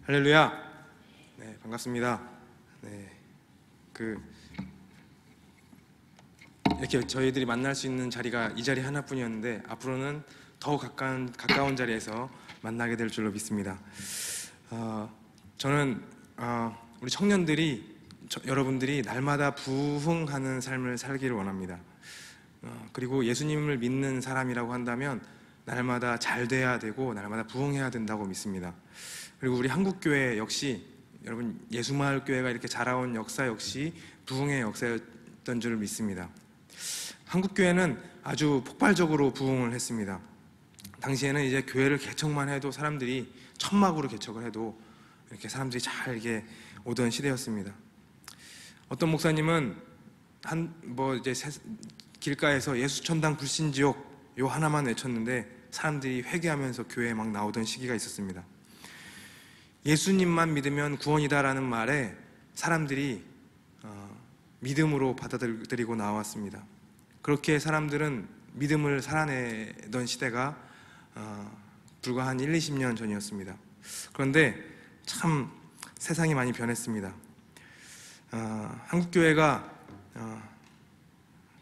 할렐루야. 네, 반갑습니다. 네, 이렇게 저희들이 만날 수 있는 자리가 이 자리 하나뿐이었는데 앞으로는 더 가까운 자리에서 만나게 될 줄로 믿습니다. 저는 우리 청년들이 여러분들이 날마다 부흥하는 삶을 살기를 원합니다. 그리고 예수님을 믿는 사람이라고 한다면 날마다 잘 돼야 되고 날마다 부흥해야 된다고 믿습니다. 그리고 우리 한국교회 역시 여러분 예수마을교회가 이렇게 자라온 역사 역시 부흥의 역사였던 줄 믿습니다. 한국교회는 아주 폭발적으로 부흥을 했습니다. 당시에는 이제 교회를 개척만 해도 사람들이 천막으로 개척을 해도 이렇게 사람들이 잘 이렇게 오던 시대였습니다. 어떤 목사님은 이제 길가에서 예수천당 불신지옥 요 하나만 외쳤는데 사람들이 회개하면서 교회에 막 나오던 시기가 있었습니다. 예수님만 믿으면 구원이다라는 말에 사람들이 믿음으로 받아들이고 나왔습니다. 그렇게 사람들은 믿음을 살아내던 시대가 불과 한 1-20년 전이었습니다. 그런데 참 세상이 많이 변했습니다. 한국교회가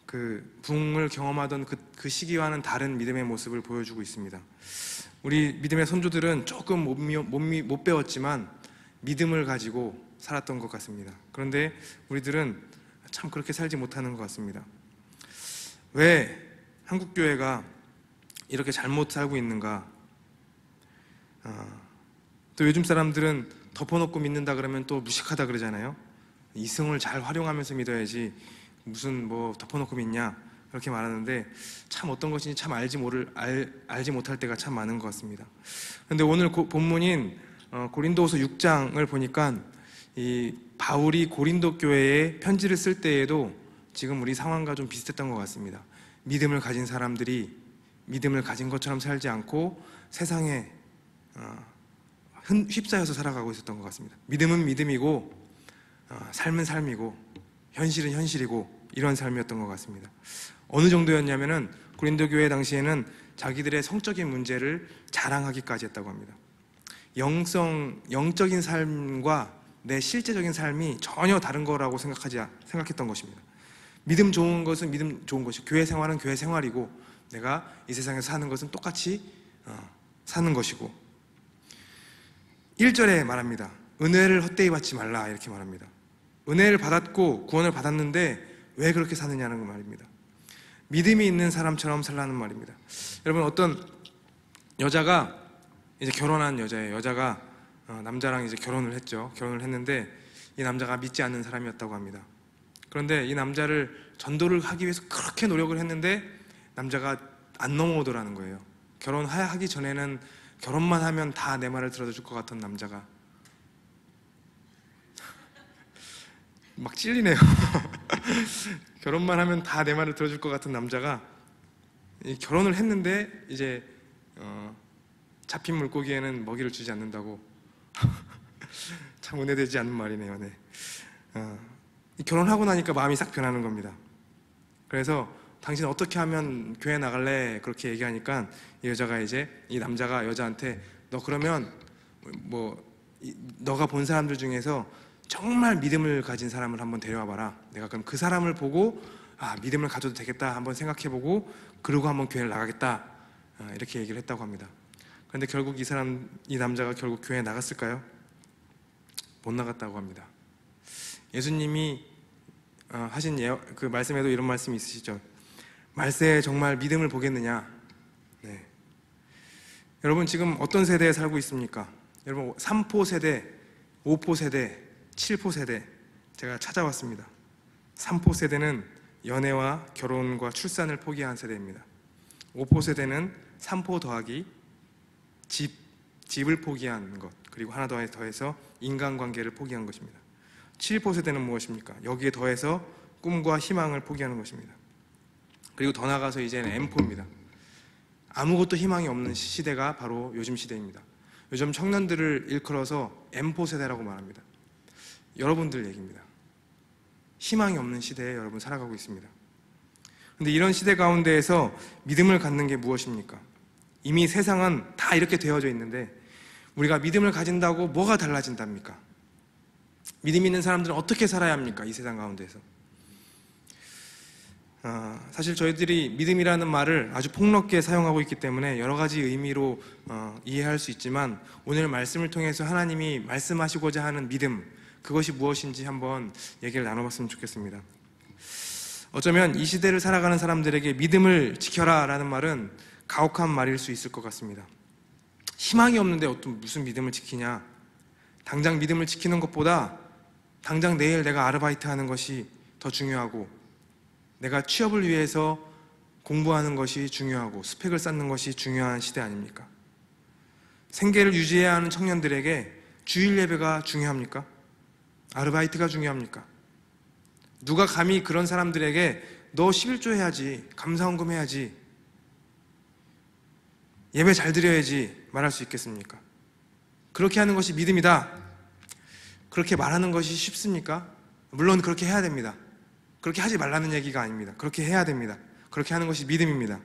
그 부흥을 경험하던 그 시기와는 다른 믿음의 모습을 보여주고 있습니다. 우리 믿음의 선조들은 조금 못 배웠지만 믿음을 가지고 살았던 것 같습니다. 그런데 우리들은 참 그렇게 살지 못하는 것 같습니다. 왜 한국교회가 이렇게 잘못 살고 있는가? 또 요즘 사람들은 덮어놓고 믿는다 그러면 또 무식하다 그러잖아요. 이성을 잘 활용하면서 믿어야지 무슨 덮어놓고 믿냐 그렇게 말하는데 참 어떤 것인지 참 알지 못할 때가 참 많은 것 같습니다. 그런데 오늘 본문인 고린도후서 6장을 보니까 이 바울이 고린도 교회에 편지를 쓸 때에도 지금 우리 상황과 좀 비슷했던 것 같습니다. 믿음을 가진 사람들이 믿음을 가진 것처럼 살지 않고 세상에 휩싸여서 살아가고 있었던 것 같습니다. 믿음은 믿음이고 삶은 삶이고 현실은 현실이고 이런 삶이었던 것 같습니다. 어느 정도였냐면은 고린도 교회 당시에는 자기들의 성적인 문제를 자랑하기까지 했다고 합니다. 영적인 삶과 내 실제적인 삶이 전혀 다른 거라고 생각했던 것입니다. 믿음 좋은 것은 믿음 좋은 것이고 교회 생활은 교회 생활이고 내가 이 세상에서 사는 것은 똑같이 사는 것이고 1절에 말합니다. 은혜를 헛되이 받지 말라 이렇게 말합니다. 은혜를 받았고 구원을 받았는데 왜 그렇게 사느냐는 말입니다. 믿음이 있는 사람처럼 살라는 말입니다. 여러분 어떤 여자가 이제 결혼한 여자예요. 여자가 남자랑 이제 결혼을 했죠. 결혼을 했는데 이 남자가 믿지 않는 사람이었다고 합니다. 그런데 이 남자를 전도를 하기 위해서 그렇게 노력을 했는데 남자가 안 넘어오더라는 거예요. 결혼하기 전에는 결혼만 하면 다 내 말을 들어줄 것 같은 남자가 막 찔리네요. 결혼만 하면 다 내 말을 들어줄 것 같은 남자가 결혼을 했는데 이제 잡힌 물고기에는 먹이를 주지 않는다고 참 은혜되지 않는 말이네요. 네. 결혼하고 나니까 마음이 싹 변하는 겁니다. 그래서 당신 어떻게 하면 교회 나갈래? 그렇게 얘기하니까 이 여자가 이제 이 남자가 여자한테 너 그러면 너가 본 사람들 중에서 정말 믿음을 가진 사람을 한번 데려와 봐라. 내가 그럼 그 사람을 보고 믿음을 가져도 되겠다 한번 생각해보고 그러고 한번 교회를 나가겠다 이렇게 얘기를 했다고 합니다. 그런데 결국 이 남자가 결국 교회에 나갔을까요? 못 나갔다고 합니다. 예수님이 하신 그 말씀에도 이런 말씀이 있으시죠. 말세에 정말 믿음을 보겠느냐. 네. 여러분 지금 어떤 세대에 살고 있습니까? 여러분 3포 세대, 5포 세대, 7포 세대 제가 찾아왔습니다. 3포 세대는 연애와 결혼과 출산을 포기한 세대입니다. 5포 세대는 3포 더하기 집을 포기한 것 그리고 하나 더해서 인간관계를 포기한 것입니다. 7포 세대는 무엇입니까? 여기에 더해서 꿈과 희망을 포기하는 것입니다. 그리고 더 나아가서 이제는 M포입니다. 아무것도 희망이 없는 시대가 바로 요즘 시대입니다. 요즘 청년들을 일컬어서 M포 세대라고 말합니다. 여러분들 얘기입니다. 희망이 없는 시대에 여러분 살아가고 있습니다. 그런데 이런 시대 가운데에서 믿음을 갖는 게 무엇입니까? 이미 세상은 다 이렇게 되어져 있는데 우리가 믿음을 가진다고 뭐가 달라진답니까? 믿음 있는 사람들은 어떻게 살아야 합니까? 이 세상 가운데서. 사실 저희들이 믿음이라는 말을 아주 폭넓게 사용하고 있기 때문에 여러 가지 의미로 이해할 수 있지만, 오늘 말씀을 통해서 하나님이 말씀하시고자 하는 믿음, 그것이 무엇인지 한번 얘기를 나눠봤으면 좋겠습니다. 어쩌면 이 시대를 살아가는 사람들에게 믿음을 지켜라 라는 말은 가혹한 말일 수 있을 것 같습니다. 희망이 없는데 무슨 믿음을 지키냐, 당장 믿음을 지키는 것보다 당장 내일 내가 아르바이트 하는 것이 더 중요하고, 내가 취업을 위해서 공부하는 것이 중요하고, 스펙을 쌓는 것이 중요한 시대 아닙니까? 생계를 유지해야 하는 청년들에게 주일 예배가 중요합니까? 아르바이트가 중요합니까? 누가 감히 그런 사람들에게 너 11조 해야지, 감사헌금 해야지, 예배 잘 드려야지 말할 수 있겠습니까? 그렇게 하는 것이 믿음이다, 그렇게 말하는 것이 쉽습니까? 물론 그렇게 해야 됩니다. 그렇게 하지 말라는 얘기가 아닙니다. 그렇게 해야 됩니다. 그렇게 하는 것이 믿음입니다.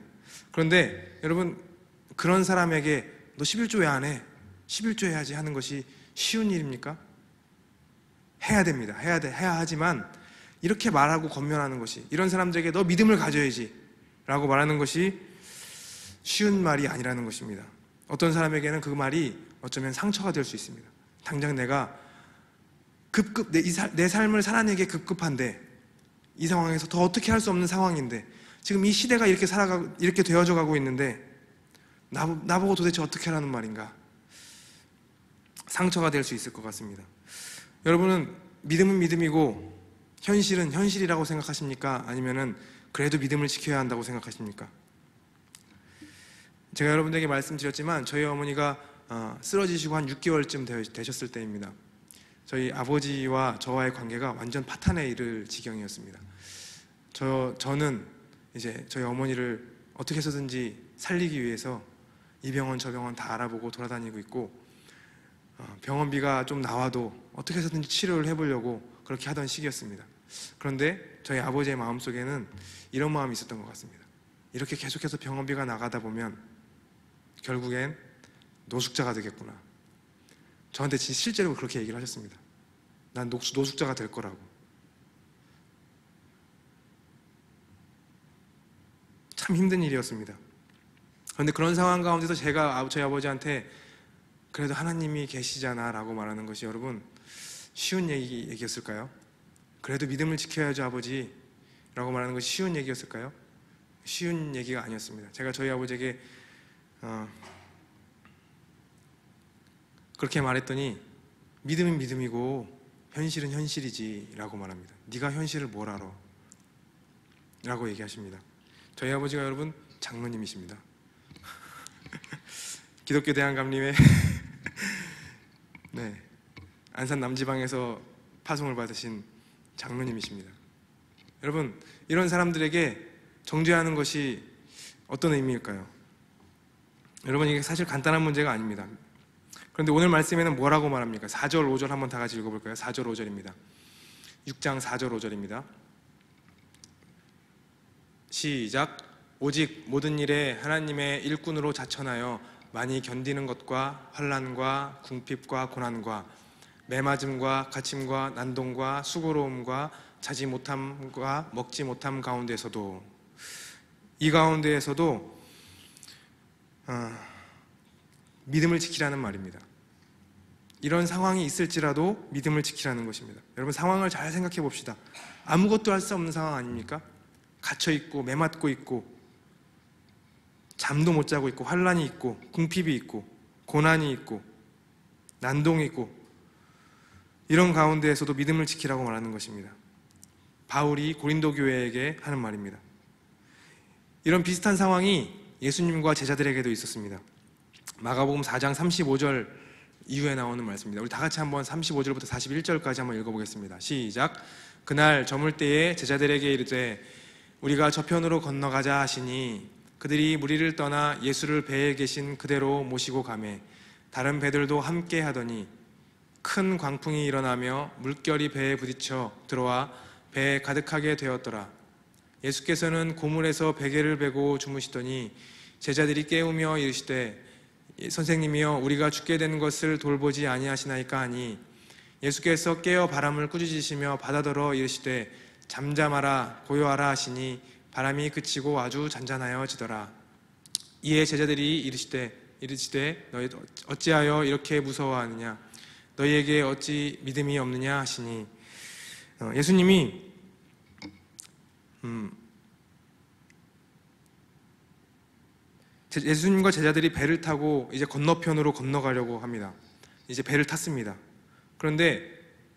그런데 여러분, 그런 사람에게 너 11조 왜 안 해? 11조 해야지 하는 것이 쉬운 일입니까? 해야 됩니다. 해야 하지만 이렇게 말하고 권면하는 것이, 이런 사람들에게 너 믿음을 가져야지 라고 말하는 것이 쉬운 말이 아니라는 것입니다. 어떤 사람에게는 그 말이 어쩌면 상처가 될 수 있습니다. 당장 내가 내 삶을 살아내기에 급급한데, 이 상황에서 더 어떻게 할 수 없는 상황인데, 지금 이 시대가 이렇게 되어져 가고 있는데 나보고 도대체 어떻게 하라는 말인가, 상처가 될 수 있을 것 같습니다. 여러분은 믿음은 믿음이고 현실은 현실이라고 생각하십니까? 아니면은 그래도 믿음을 지켜야 한다고 생각하십니까? 제가 여러분들에게 말씀드렸지만 저희 어머니가 쓰러지시고 한 6개월쯤 되셨을 때입니다. 저희 아버지와 저와의 관계가 완전 파탄에 이를 지경이었습니다. 저는 이제 저희 어머니를 어떻게 해서든지 살리기 위해서 이 병원 저 병원 다 알아보고 돌아다니고 있고, 병원비가 좀 나와도 어떻게 해서든지 치료를 해보려고 그렇게 하던 시기였습니다. 그런데 저희 아버지의 마음속에는 이런 마음이 있었던 것 같습니다. 이렇게 계속해서 병원비가 나가다 보면 결국엔 노숙자가 되겠구나. 저한테 실제로 그렇게 얘기를 하셨습니다. 난 노숙자가 될 거라고. 참 힘든 일이었습니다. 그런데 그런 상황 가운데서 제가 저희 아버지한테 그래도 하나님이 계시잖아 라고 말하는 것이, 여러분, 쉬운 얘기였을까요? 그래도 믿음을 지켜야죠 아버지 라고 말하는 것이 쉬운 얘기였을까요? 쉬운 얘기가 아니었습니다. 제가 저희 아버지에게 그렇게 말했더니, 믿음은 믿음이고 현실은 현실이지 라고 말합니다. 네가 현실을 뭘 알아? 라고 얘기하십니다. 저희 아버지가 여러분 장로님이십니다. 기독교 대한감림회 네, 안산 남지방에서 파송을 받으신 장로님이십니다. 여러분, 이런 사람들에게 정죄하는 것이 어떤 의미일까요? 여러분, 이게 사실 간단한 문제가 아닙니다. 그런데 오늘 말씀에는 뭐라고 말합니까? 4절 5절 한번 다 같이 읽어볼까요? 4절 5절입니다. 6장 4절 5절입니다. 시작. 오직 모든 일에 하나님의 일꾼으로 자천하여 많이 견디는 것과 환난과 궁핍과 고난과 매맞음과 갇힘과 난동과 수고로움과 자지 못함과 먹지 못함 가운데서도, 이 가운데에서도 믿음을 지키라는 말입니다. 이런 상황이 있을지라도 믿음을 지키라는 것입니다. 여러분, 상황을 잘 생각해 봅시다. 아무것도 할 수 없는 상황 아닙니까? 갇혀 있고 매맞고 있고 잠도 못 자고 있고 환난이 있고 궁핍이 있고 고난이 있고 난동이 있고, 이런 가운데에서도 믿음을 지키라고 말하는 것입니다. 바울이 고린도 교회에게 하는 말입니다. 이런 비슷한 상황이 예수님과 제자들에게도 있었습니다. 마가복음 4장 35절 이후에 나오는 말씀입니다. 우리 다 같이 한번 35절부터 41절까지 한번 읽어보겠습니다. 시작. 그날 저물 때에 제자들에게 이르되 우리가 저편으로 건너가자 하시니 그들이 무리를 떠나 예수를 배에 계신 그대로 모시고 가매 다른 배들도 함께 하더니 큰 광풍이 일어나며 물결이 배에 부딪혀 들어와 배에 가득하게 되었더라. 예수께서는 고물에서 베개를 베고 주무시더니 제자들이 깨우며 이르시되 선생님이여 우리가 죽게 되는 것을 돌보지 아니하시나이까 하니 예수께서 깨어 바람을 꾸짖으시며 바다더러 이르시되 잠잠하라 고요하라 하시니 바람이 그치고 아주 잔잔하여지더라. 이에 제자들이 이르시되 너희 어찌하여 이렇게 무서워하느냐 너희에게 어찌 믿음이 없느냐 하시니 예수님이 예수님과 제자들이 배를 타고 이제 건너편으로 건너가려고 합니다. 이제 배를 탔습니다. 그런데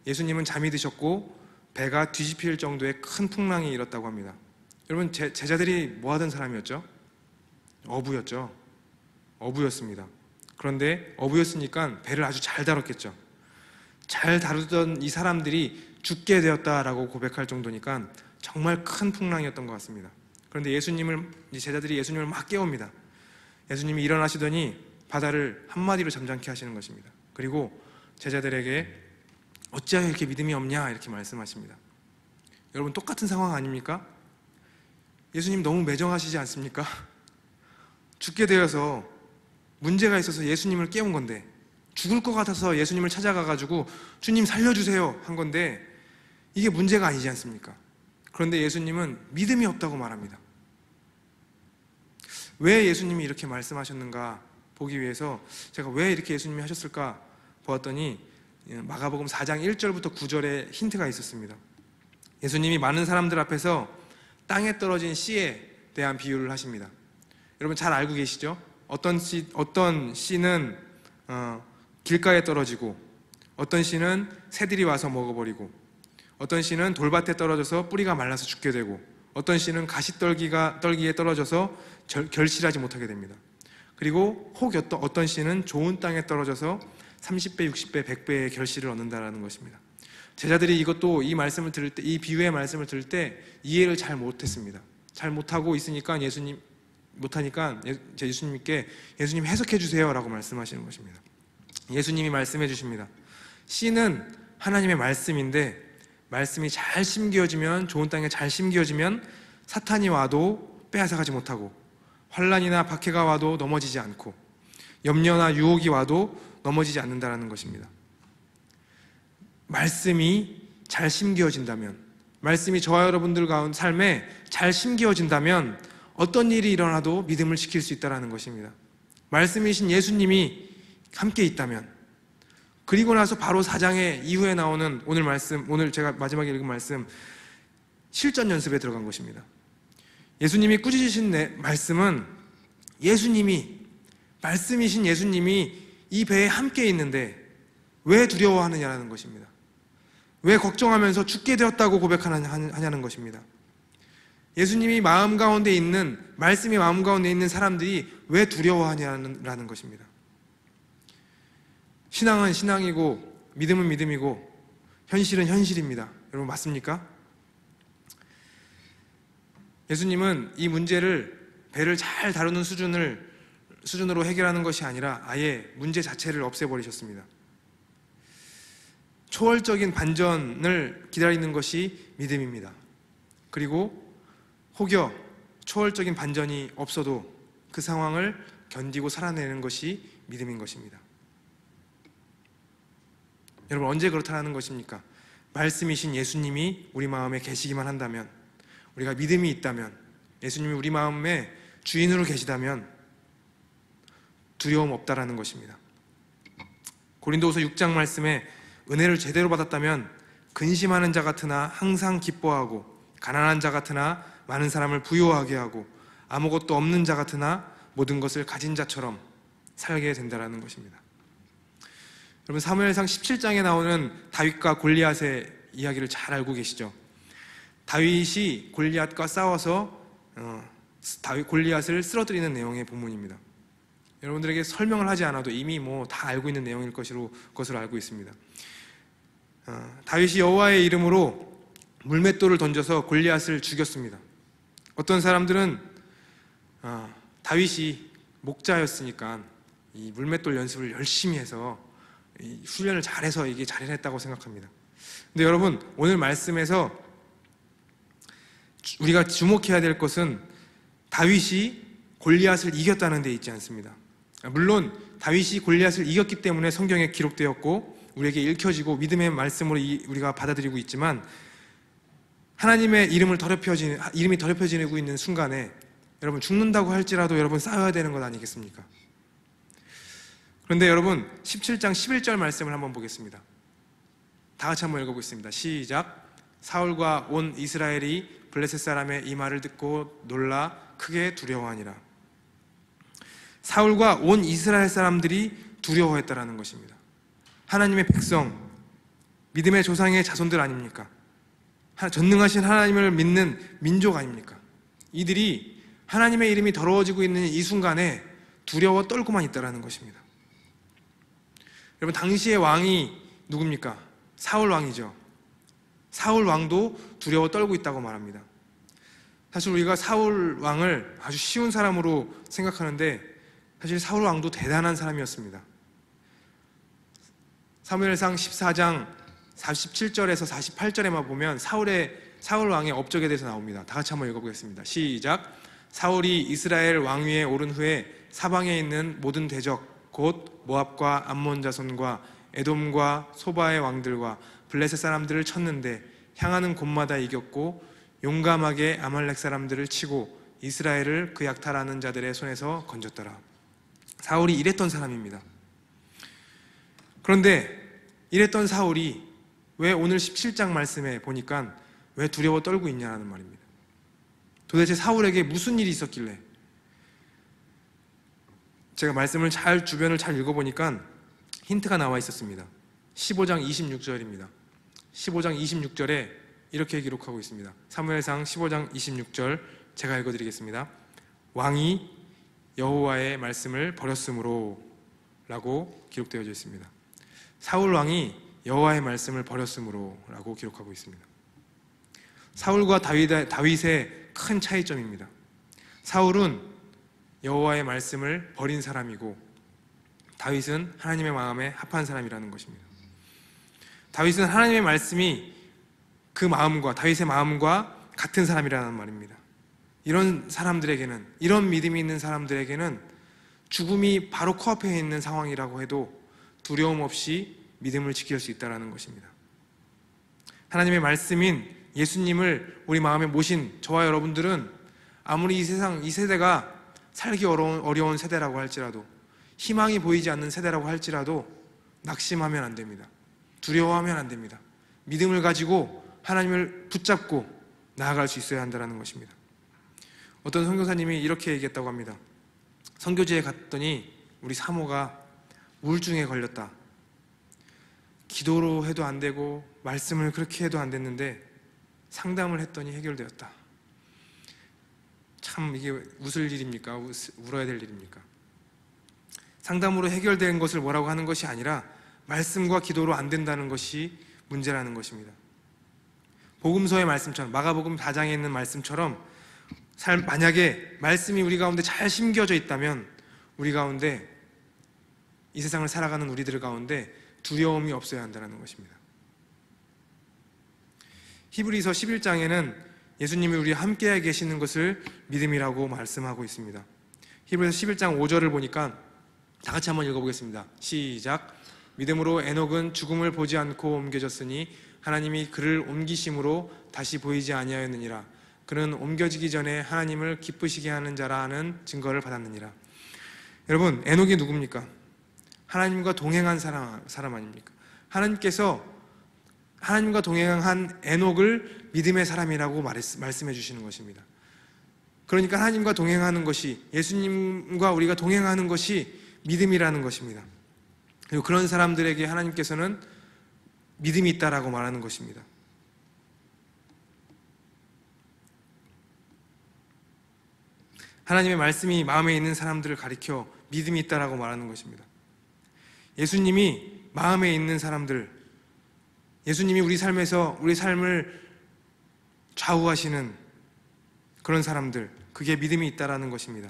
예수님은 잠이 드셨고 배가 뒤집힐 정도의 큰 풍랑이 일었다고 합니다. 여러분, 제자들이 뭐 하던 사람이었죠? 어부였습니다. 그런데 어부였으니까 배를 아주 잘 다뤘겠죠. 잘 다루던 이 사람들이 죽게 되었다라고 고백할 정도니까 정말 큰 풍랑이었던 것 같습니다. 그런데 제자들이 예수님을 막 깨웁니다. 예수님이 일어나시더니 바다를 한마디로 잠잠케 하시는 것입니다. 그리고 제자들에게 어찌하여 이렇게 믿음이 없냐 이렇게 말씀하십니다. 여러분, 똑같은 상황 아닙니까? 예수님 너무 매정하시지 않습니까? 죽게 되어서 문제가 있어서 예수님을 깨운 건데, 죽을 것 같아서 예수님을 찾아가가지고 주님 살려주세요 한 건데 이게 문제가 아니지 않습니까? 그런데 예수님은 믿음이 없다고 말합니다. 왜 예수님이 이렇게 말씀하셨는가 보기 위해서 제가 왜 이렇게 예수님이 하셨을까 보았더니 마가복음 4장 1절부터 9절에 힌트가 있었습니다. 예수님이 많은 사람들 앞에서 땅에 떨어진 씨에 대한 비유를 하십니다. 여러분 잘 알고 계시죠? 어떤 씨는 길가에 떨어지고, 어떤 씨는 새들이 와서 먹어버리고, 어떤 씨는 돌밭에 떨어져서 뿌리가 말라서 죽게 되고, 어떤 씨는 가시떨기에 떨어져서 결실하지 못하게 됩니다. 그리고 혹 어떤 씨는 좋은 땅에 떨어져서 30배, 60배, 100배의 결실을 얻는다는 것입니다. 제자들이 이 말씀을 들을 때, 이 비유의 말씀을 들을 때 이해를 잘 못했습니다. 잘 못하고 있으니까 예수님께 예수님 해석해 주세요 라고 말씀하시는 것입니다. 예수님이 말씀해 주십니다. 씨는 하나님의 말씀인데, 말씀이 잘 심겨지면, 좋은 땅에 잘 심겨지면 사탄이 와도 빼앗아가지 못하고, 환난이나 박해가 와도 넘어지지 않고, 염려나 유혹이 와도 넘어지지 않는다는 것입니다. 말씀이 잘 심겨진다면, 말씀이 저와 여러분들 가운데 삶에 잘 심겨진다면 어떤 일이 일어나도 믿음을 지킬 수 있다는 것입니다. 말씀이신 예수님이 함께 있다면, 그리고 나서 바로 4장의 이후에 나오는 오늘 제가 마지막에 읽은 말씀, 실전 연습에 들어간 것입니다. 예수님이 꾸짖으신 말씀은 말씀이신 예수님이 이 배에 함께 있는데 왜 두려워하느냐는 것입니다. 왜 걱정하면서 죽게 되었다고 고백하냐는 것입니다. 예수님이 말씀이 마음 가운데 있는 사람들이 왜 두려워하냐는 것입니다. 신앙은 신앙이고 믿음은 믿음이고 현실은 현실입니다. 여러분 맞습니까? 예수님은 이 문제를 배를 잘 다루는 수준으로 해결하는 것이 아니라 아예 문제 자체를 없애버리셨습니다. 초월적인 반전을 기다리는 것이 믿음입니다. 그리고 혹여 초월적인 반전이 없어도 그 상황을 견디고 살아내는 것이 믿음인 것입니다. 여러분 언제 그렇다는 것입니까? 말씀이신 예수님이 우리 마음에 계시기만 한다면, 우리가 믿음이 있다면, 예수님이 우리 마음의 주인으로 계시다면 두려움 없다라는 것입니다. 고린도후서 6장 말씀에 은혜를 제대로 받았다면 근심하는 자 같으나 항상 기뻐하고, 가난한 자 같으나 많은 사람을 부유하게 하고, 아무것도 없는 자 같으나 모든 것을 가진 자처럼 살게 된다는 것입니다. 여러분 사무엘상 17장에 나오는 다윗과 골리앗의 이야기를 잘 알고 계시죠? 다윗이 골리앗과 싸워서 골리앗을 쓰러뜨리는 내용의 본문입니다. 여러분들에게 설명을 하지 않아도 이미 다 알고 있는 내용일 것으로 알고 있습니다. 다윗이 여호와의 이름으로 물맷돌을 던져서 골리앗을 죽였습니다. 어떤 사람들은 다윗이 목자였으니까 이 물맷돌 연습을 열심히 해서 훈련을 잘해서 이게 잘 해냈다고 생각합니다. 근데 여러분 오늘 말씀에서 우리가 주목해야 될 것은 다윗이 골리앗을 이겼다는 데 있지 않습니다. 물론 다윗이 골리앗을 이겼기 때문에 성경에 기록되었고 우리에게 읽혀지고 믿음의 말씀으로 우리가 받아들이고 있지만, 하나님의 이름이 더럽혀지고 있는 순간에 여러분, 죽는다고 할지라도 여러분 싸워야 되는 것 아니겠습니까? 그런데 여러분, 17장 11절 말씀을 한번 보겠습니다. 다 같이 한번 읽어보겠습니다. 시작. 사울과 온 이스라엘이 블레셋 사람의 이 말을 듣고 놀라 크게 두려워하니라. 사울과 온 이스라엘 사람들이 두려워했다라는 것입니다. 하나님의 백성, 믿음의 조상의 자손들 아닙니까? 전능하신 하나님을 믿는 민족 아닙니까? 이들이 하나님의 이름이 더러워지고 있는 이 순간에 두려워 떨고만 있다라는 것입니다. 여러분, 당시의 왕이 누굽니까? 사울 왕이죠. 사울 왕도 두려워 떨고 있다고 말합니다. 사실 우리가 사울 왕을 아주 쉬운 사람으로 생각하는데 사실 사울 왕도 대단한 사람이었습니다. 사무엘상 14장 47절에서 48절에만 보면 사울 왕의 업적에 대해서 나옵니다. 다 같이 한번 읽어보겠습니다. 시작. 사울이 이스라엘 왕위에 오른 후에 사방에 있는 모든 대적 곧 모압과 암몬 자손과 에돔과 소바의 왕들과 블레셋 사람들을 쳤는데 향하는 곳마다 이겼고 용감하게 아말렉 사람들을 치고 이스라엘을 그 약탈하는 자들의 손에서 건졌더라. 사울이 이랬던 사람입니다. 그런데 이랬던 사울이 왜 오늘 17장 말씀에 보니까 왜 두려워 떨고 있냐는 말입니다. 도대체 사울에게 무슨 일이 있었길래? 제가 말씀을 주변을 잘 읽어보니까 힌트가 나와 있었습니다. 15장 26절입니다. 15장 26절에 이렇게 기록하고 있습니다. 사무엘상 15장 26절 제가 읽어드리겠습니다. 왕이 여호와의 말씀을 버렸으므로 라고 기록되어져 있습니다. 사울 왕이 여호와의 말씀을 버렸으므로 라고 기록하고 있습니다. 사울과 다윗의 큰 차이점입니다. 사울은 여호와의 말씀을 버린 사람이고 다윗은 하나님의 마음에 합한 사람이라는 것입니다. 다윗은 하나님의 말씀이 그 마음과 다윗의 마음과 같은 사람이라는 말입니다. 이런 사람들에게는, 이런 믿음이 있는 사람들에게는 죽음이 바로 코앞에 있는 상황이라고 해도 두려움 없이 믿음을 지킬 수 있다는 것입니다. 하나님의 말씀인 예수님을 우리 마음에 모신 저와 여러분들은 아무리 이 세대가 살기 어려운 세대라고 할지라도, 희망이 보이지 않는 세대라고 할지라도 낙심하면 안 됩니다. 두려워하면 안 됩니다. 믿음을 가지고 하나님을 붙잡고 나아갈 수 있어야 한다는 것입니다. 어떤 선교사님이 이렇게 얘기했다고 합니다. 선교지에 갔더니 우리 사모가 우울증에 걸렸다. 기도로 해도 안 되고 말씀을 그렇게 해도 안 됐는데 상담을 했더니 해결되었다. 참 이게 웃을 일입니까? 울어야 될 일입니까? 상담으로 해결된 것을 뭐라고 하는 것이 아니라 말씀과 기도로 안 된다는 것이 문제라는 것입니다. 복음서의 말씀처럼, 마가복음 4장에 있는 말씀처럼 만약에 말씀이 우리 가운데 잘 심겨져 있다면 우리 가운데, 이 세상을 살아가는 우리들 가운데 두려움이 없어야 한다는 것입니다. 히브리서 11장에는 예수님이 우리 함께 계시는 것을 믿음이라고 말씀하고 있습니다. 히브리서 11장 5절을 보니까 다 같이 한번 읽어보겠습니다. 시작. 믿음으로 에녹은 죽음을 보지 않고 옮겨졌으니 하나님이 그를 옮기심으로 다시 보이지 아니하였느니라. 그는 옮겨지기 전에 하나님을 기쁘시게 하는 자라 하는 증거를 받았느니라. 여러분, 에녹이 누굽니까? 하나님과 동행한 사람 아닙니까? 하나님께서 하나님과 동행한 에녹을 믿음의 사람이라고 말씀해 주시는 것입니다. 그러니까 하나님과 동행하는 것이, 예수님과 우리가 동행하는 것이 믿음이라는 것입니다. 그리고 그런 사람들에게 하나님께서는 믿음이 있다라고 말하는 것입니다. 하나님의 말씀이 마음에 있는 사람들을 가리켜 믿음이 있다라고 말하는 것입니다. 예수님이 마음에 있는 사람들, 예수님이 우리 삶에서 우리 삶을 좌우하시는 그런 사람들, 그게 믿음이 있다라는 것입니다.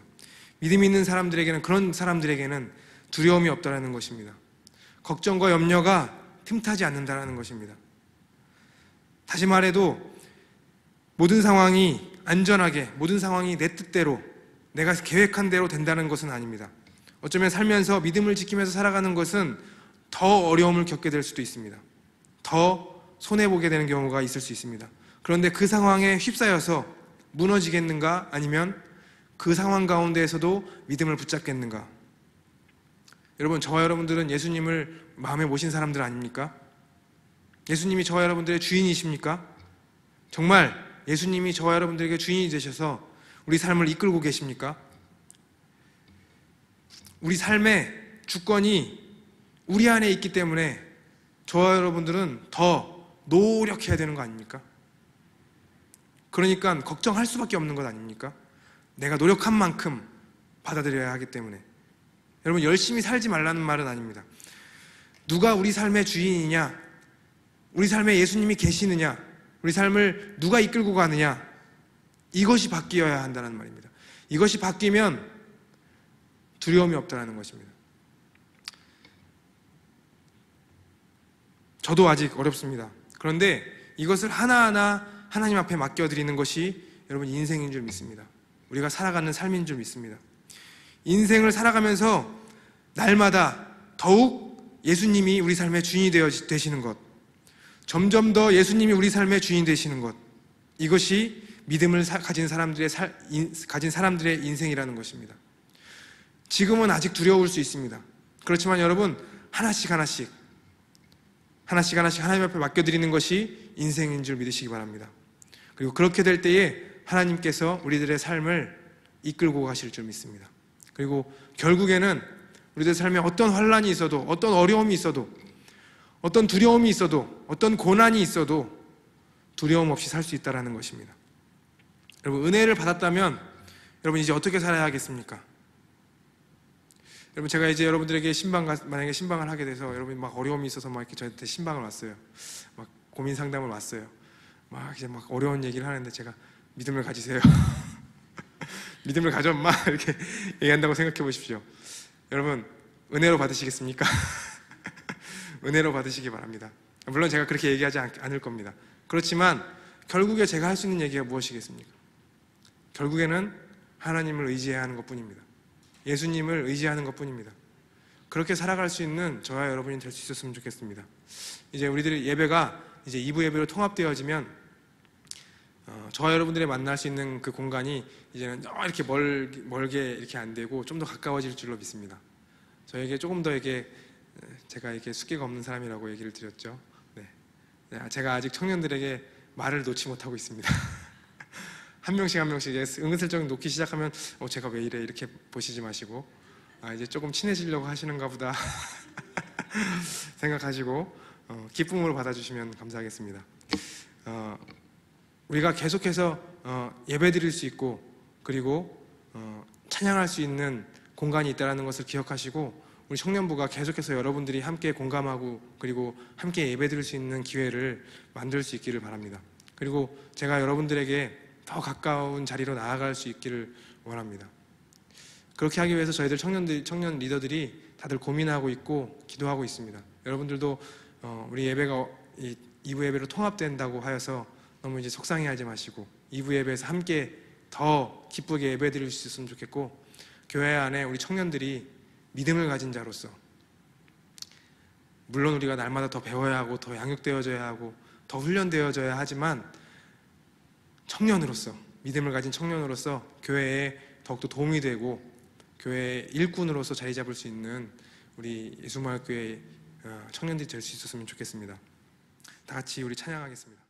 믿음이 있는 사람들에게는, 그런 사람들에게는 두려움이 없다라는 것입니다. 걱정과 염려가 틈타지 않는다라는 것입니다. 다시 말해도 모든 상황이 안전하게, 모든 상황이 내 뜻대로, 내가 계획한 대로 된다는 것은 아닙니다. 어쩌면 살면서 믿음을 지키면서 살아가는 것은 더 어려움을 겪게 될 수도 있습니다. 더 손해보게 되는 경우가 있을 수 있습니다. 그런데 그 상황에 휩싸여서 무너지겠는가? 아니면 그 상황 가운데에서도 믿음을 붙잡겠는가? 여러분, 저와 여러분들은 예수님을 마음에 모신 사람들 아닙니까? 예수님이 저와 여러분들의 주인이십니까? 정말 예수님이 저와 여러분들에게 주인이 되셔서 우리 삶을 이끌고 계십니까? 우리 삶의 주권이 우리 안에 있기 때문에 저와 여러분들은 더 노력해야 되는 거 아닙니까? 그러니까 걱정할 수밖에 없는 것 아닙니까? 내가 노력한 만큼 받아들여야 하기 때문에. 여러분, 열심히 살지 말라는 말은 아닙니다. 누가 우리 삶의 주인이냐, 우리 삶에 예수님이 계시느냐, 우리 삶을 누가 이끌고 가느냐, 이것이 바뀌어야 한다는 말입니다. 이것이 바뀌면 두려움이 없다는 것입니다. 저도 아직 어렵습니다. 그런데 이것을 하나하나 하나님 앞에 맡겨드리는 것이 여러분 인생인 줄 믿습니다. 우리가 살아가는 삶인 줄 믿습니다. 인생을 살아가면서 날마다 더욱 예수님이 우리 삶의 주인이 되시는 것, 점점 더 예수님이 우리 삶의 주인 되시는 것, 이것이 믿음을 가진 사람들의 인생이라는 것입니다. 지금은 아직 두려울 수 있습니다. 그렇지만 여러분, 하나씩 하나님 앞에 맡겨드리는 것이 인생인 줄 믿으시기 바랍니다. 그리고 그렇게 될 때에 하나님께서 우리들의 삶을 이끌고 가실 줄 믿습니다. 그리고 결국에는 우리들 삶에 어떤 환란이 있어도, 어떤 어려움이 있어도, 어떤 두려움이 있어도, 어떤 고난이 있어도 두려움 없이 살 수 있다는 것입니다. 여러분, 은혜를 받았다면 여러분 이제 어떻게 살아야 하겠습니까? 여러분, 제가 이제 여러분들에게 만약에 신방을 하게 돼서 여러분이 막 어려움이 있어서 막 이렇게 저한테 신방을 왔어요. 막 고민 상담을 왔어요. 막 이제 막 어려운 얘기를 하는데 제가 믿음을 가지세요. 믿음을 가져 엄마 이렇게 얘기한다고 생각해 보십시오. 여러분, 은혜로 받으시겠습니까? 은혜로 받으시기 바랍니다. 물론 제가 그렇게 얘기하지 않을 겁니다. 그렇지만 결국에 제가 할 수 있는 얘기가 무엇이겠습니까? 결국에는 하나님을 의지해야 하는 것뿐입니다. 예수님을 의지하는 것뿐입니다. 그렇게 살아갈 수 있는 저와 여러분이 될 수 있었으면 좋겠습니다. 이제 우리들의 예배가 이제 2부 예배로 통합되어지면 저와 여러분들이 만날 수 있는 그 공간이 이제는 이렇게 멀게 이렇게 안 되고 좀 더 가까워질 줄로 믿습니다. 저에게 조금 더 제가 이렇게 숫기가 없는 사람이라고 얘기를 드렸죠. 네. 제가 아직 청년들에게 말을 놓지 못하고 있습니다. 한 명씩 은근슬쩍 놓기 시작하면 제가 왜 이래 이렇게 보시지 마시고 이제 조금 친해지려고 하시는가 보다 생각하시고 기쁨으로 받아주시면 감사하겠습니다. 우리가 계속해서 예배드릴 수 있고 그리고 찬양할 수 있는 공간이 있다는 것을 기억하시고 우리 청년부가 계속해서 여러분들이 함께 공감하고 그리고 함께 예배드릴 수 있는 기회를 만들 수 있기를 바랍니다. 그리고 제가 여러분들에게 더 가까운 자리로 나아갈 수 있기를 원합니다. 그렇게 하기 위해서 저희들 청년 리더들이 다들 고민하고 있고 기도하고 있습니다. 여러분들도 우리 예배가 2부 예배로 통합된다고 하여서 너무 이제 속상해하지 마시고 2부 예배에서 함께 더 기쁘게 예배드릴 수 있었으면 좋겠고, 교회 안에 우리 청년들이 믿음을 가진 자로서, 물론 우리가 날마다 더 배워야 하고 더 양육되어져야 하고 더 훈련되어져야 하지만 청년으로서, 믿음을 가진 청년으로서 교회에 더욱더 도움이 되고 교회의 일꾼으로서 자리 잡을 수 있는 우리 예수마을교회 청년들이 될 수 있었으면 좋겠습니다. 다 같이 우리 찬양하겠습니다.